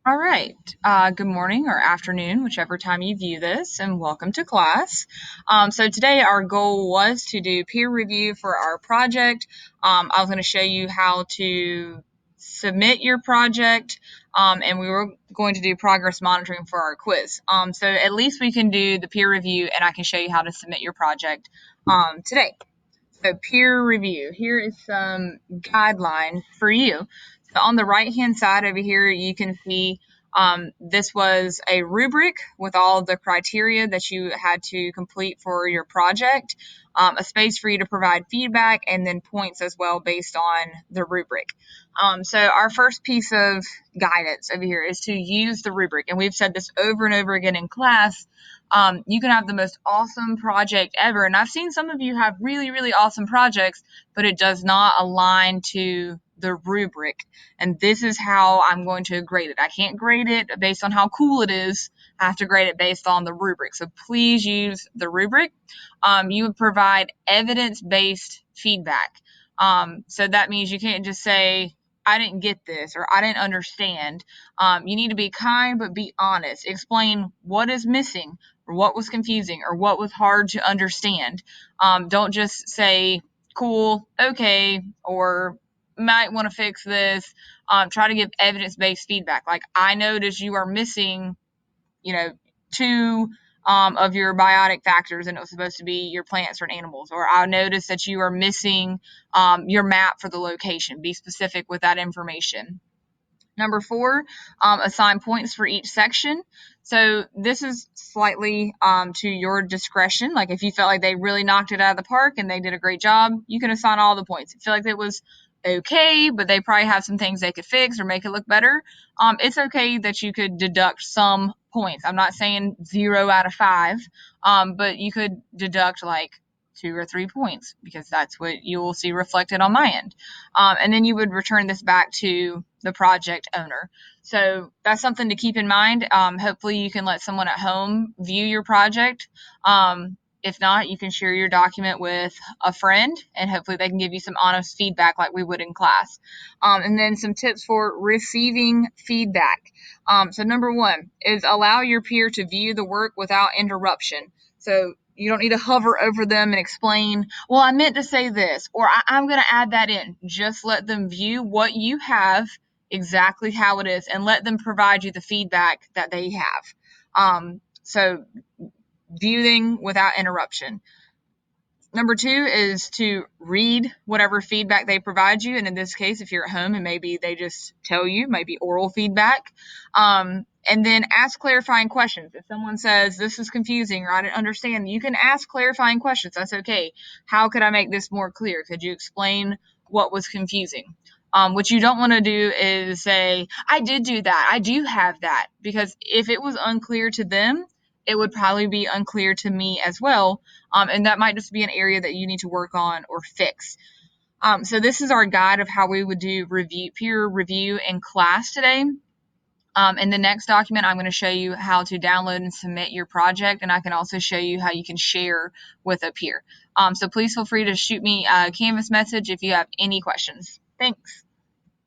All right. Good morning or afternoon, whichever time you view this, and welcome to class. So today our goal was to do peer review for our project. I was going to show you how to submit your project, and we were going to do progress monitoring for our quiz. So at least we can do the peer review, and I can show you how to submit your project today. So peer review. Here is some guidelines for you. So on the right-hand side over here, you can see this was a rubric with all the criteria that you had to complete for your project, a space for you to provide feedback, and then points as well based on the rubric. So our first piece of guidance over here is to use the rubric. And we've said this over and over again in class. You can have the most awesome project ever. And I've seen some of you have really, really awesome projects, but it does not align to the rubric. And this is how I'm going to grade it. I can't grade it based on how cool it is. I have to grade it based on the rubric. So please use the rubric. You would provide evidence-based feedback. So that means you can't just say, I didn't get this or I didn't understand. You need to be kind, but be honest. Explain what is missing or what was confusing or what was hard to understand. Don't just say, cool, okay, or might want to fix this. Try to give evidence-based feedback. Like, I noticed you are missing, two of your biotic factors, and it was supposed to be your plants or animals. Or I noticed that you are missing your map for the location. Be specific with that information. Number 4, assign points for each section. So this is slightly to your discretion. Like if you felt like they really knocked it out of the park and they did a great job, you can assign all the points. If you feel like it was okay, but they probably have some things they could fix or make it look better, it's okay that you could deduct some points. I'm not saying 0 out of 5, but you could deduct like 2 or 3 points because that's what you will see reflected on my end. And then you would return this back to the project owner. So that's something to keep in mind. Hopefully you can let someone at home view your project. If not, you can share your document with a friend and hopefully they can give you some honest feedback like we would in class. And then some tips for receiving feedback. So number 1 is allow your peer to view the work without interruption. So you don't need to hover over them and explain, well, I meant to say this, or I'm going to add that in. Just let them view what you have exactly how it is and let them provide you the feedback that they have. So viewing without interruption. Number 2 is to read whatever feedback they provide you. And in this case, if you're at home and maybe they just tell you, maybe oral feedback. And then ask clarifying questions. If someone says, this is confusing or I didn't understand, you can ask clarifying questions. That's okay. How could I make this more clear? Could you explain what was confusing? What you don't want to do is say, I did do that. I do have that. Because if it was unclear to them, it would probably be unclear to me as well. And that might just be an area that you need to work on or fix. So this is our guide of how we would do peer review in class today. In the next document, I'm going to show you how to download and submit your project, and I can also show you how you can share with a peer. So please feel free to shoot me a Canvas message if you have any questions. Thanks.